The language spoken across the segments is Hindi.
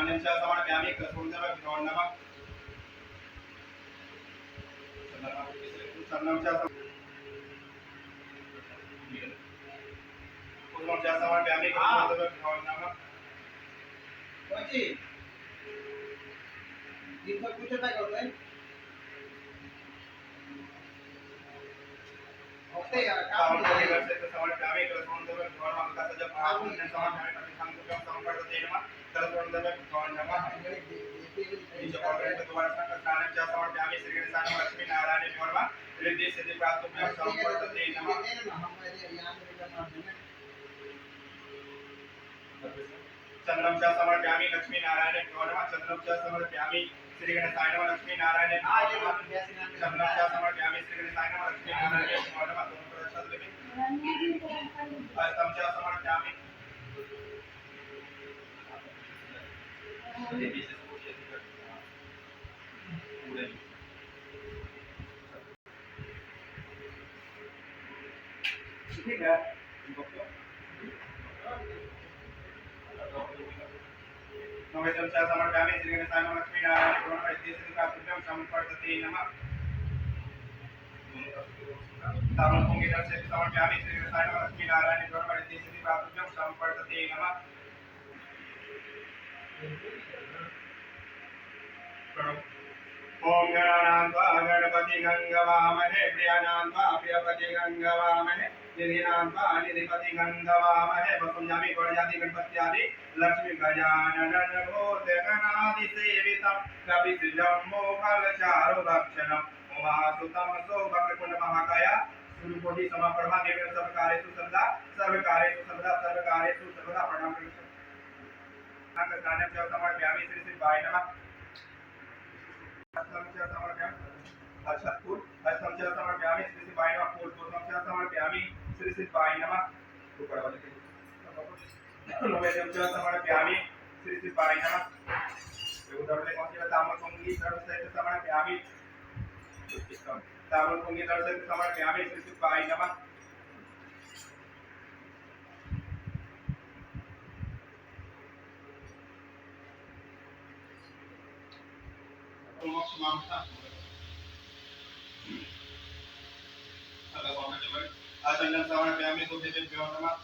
स्नानंचा समर्पयामि कृष्णोदक नमः चंदनंचा पूर्णंचा समर्पयामि कृष्णोदक नमः कोची दिन पर पूछो काय करतोय ओके यार काम सामने से समर्पयामि कृष्णोदक नमः का सजब आपने समर्पयामि प्रतिसंगम समर्पयते नमः कृष्णोदक नमः इस प्रकार दोबारा स्नानंचा समर्पयामि श्री गणेशाय नमः लक्ष्मी नारायण नमः रिद्धि सिद्धि प्राप्त समर्पयते नमः चंद्रम च समर्पयामि लक्ष्मी नारायण नमः चंद्रम च समर्पयामि श्री गणेशाय नमः लक्ष्मी नारायण नमः चंद्रम च समर्पयामि श्री गणेशाय नमः लक्ष्मी नारायण नमः दोनों प्रदर्शन लेके अष्टम च समर्पयामि ठीक है नवेदम च समर्पयामि श्री गणेशाय नमः लक्ष्मी नारायण नमः रिद्धि सिद्धि प्राप्त समर्पयते नमः तामन पुंगित से समर्पयामि श्री गणेशाय नमः लक्ष्मी नारायण नमः रिद्धि सिद्धि प्राप्त समर्पयते नमः ओम गणानान्त्वा गणपति गंगवामहे प्रियानान्त्वा प्रियपति गंगवामहे निधिनान्त्वा निधिपति गंगवामहे वसुंजामि गणजाति गणपत्यादि लक्ष्मी गजानन भूत गणादि सेवितं कपिसिद्धं मोफलचारु भक्षणम् उमासुतं सौभक्तकुंड महाकाय सूर्यकोटि समाप्रभा देवी सर्वकार्येषु सर्वदा सर्वकार्येषु सर्वदा प्रणाम करते स्नानं च समर्पयामि श्री शिवाय नमः अष्टमच्या समर्पयामि अक्षतपूर अष्टमच्या समर्पयामि श्री शिवाय नमः पूर्व पूर्वमच्या समर्पयामि श्री शिवाय नमः नवेद्यमच्या समर्पयामि श्री शिवाय नमः उदरले कोणती तामल पुंगी सर्वसहित समर्पयामि तामल पुंगी सर्वसहित समर्पयामि श्री शिवाय नमः मोक्ष मामता आचंदन समर्पयामि तुभ्येभ्यो नमः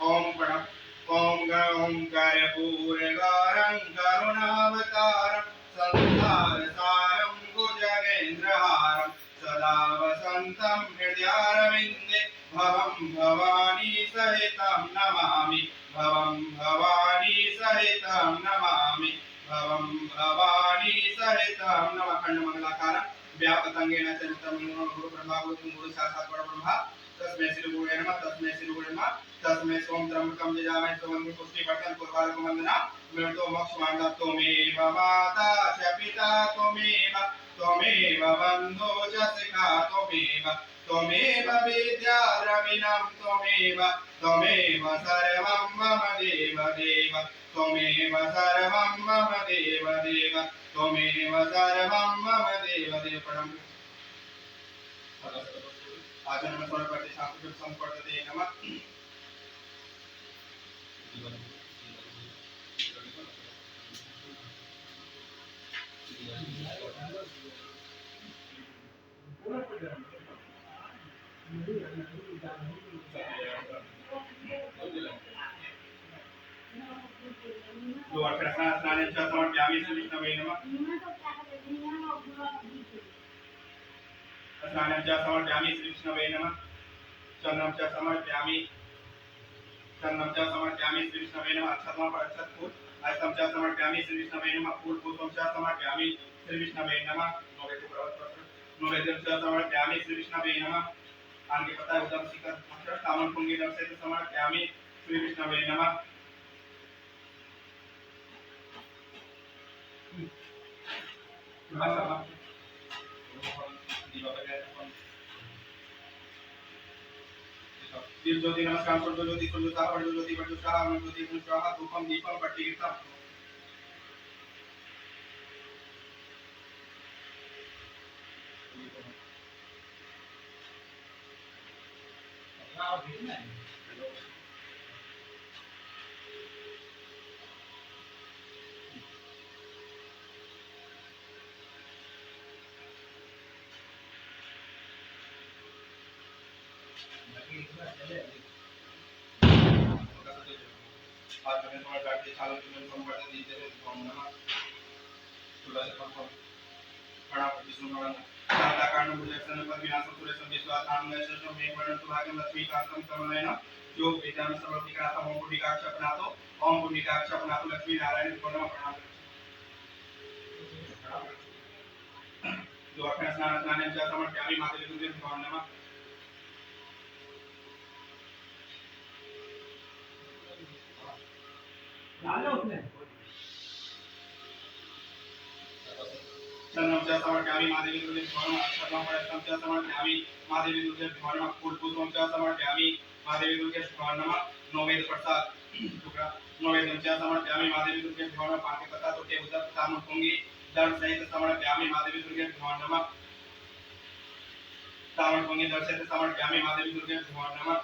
ओम प्रणव ओम कर्पूरगारं करुणावतारं संसारसारं भुजगेन्द्रहारं सदा वसन्तं हृदयारविन्दे भवं भवानी सहितं नमामि भवं भवानी सहितं नमामि भवं भवानी सहितं नमः खण्डमंगलाकारं व्यापतंगेन चरितं गुरु ब्रह्मा गुरु साक्षात् परब्रह्म तस्मै श्री गुरुवे नमः तस्मै श्री गुरुवे नमः तस्मै सोम त्र्यंबकं यजामहे सुगन्धिं पुष्टिवर्धनं पुष्टिवर्धनं वन्दना मृतो मोक्षमार्गं त्वमेव माता च पिता त्वमेव बन्धो च सखा त्वमेव विद्या द्रविणं त्वमेव सर्वं मम देव त्वमेव सर्वं मम देव त्वमेव सर्वं मम देव प्रणम आचरण में स्वर्ण करते शास्त्र संपदते नमः दो अक्षर स्नान समर्पयामि श्री विष्णवे नमः स्नान समर्पयामि श्री विष्णवे नमः चंदनम च समर्पयामि श्री विष्णवे नमः अक्षतम पर अक्षतपूर अष्टम च समर्पयामि श्री विष्णवे नमः पूर्व पूर्वम च समर्पयामि श्री विष्णवे नमः नवेद्यम च समर्पयामि श्री विष्णवे नमः आगे पता है उदम शिखर अक्षर तामन पुंगी दम से समर्पयामि श्री विष्णवे नमः दीप ज्योति नमस्कार सूर्य ज्योति सूर्य साहा वज्र ज्योति वज्र साहा अमृत ज्योति अमृत साहा धूपम दीपम पट्टीकृतम आज तुम्हें तुम्हारे गाड़ी चालू तुम्हें संपर्क दीजिए नमः तुलसी पत्र प्रणाम विष्णु भगवान साता कारण मुझे सनपद विनाशम सुरे संविश्वास नाम में शस्त्र में वर्णन सुभागम लक्ष्मी कांतम कमलयन जो विद्या में सर्व विकास ओम पुण्यकाक्ष अपनातो ओम पुण्यकाक्ष अपनातो लक्ष्मी नारायण पूर्ण प्रणाम जो अक्षर स्नान स्नान जल समर्पयामि माते विदुर्गे भगवान नमः चंदन च समर्पयामि माते विदुर्गे भगवान अक्षरम परस्तं च समर्पयामि माते विदुर्गे भगवान फूल पुष्पम च समर्पयामि माते विदुर्गे भगवान नमः नववेद प्रसाद टुकड़ा नववेदं च समर्पयामि माते विदुर्गे भगवान पाके कथा तो के उदर तामु पुंगी दर सहित समर्पयामि माते विदुर्गे भगवान नमः तामु पुंगी दर सहित समर्पयामि माते विदुर्गे भगवान नमः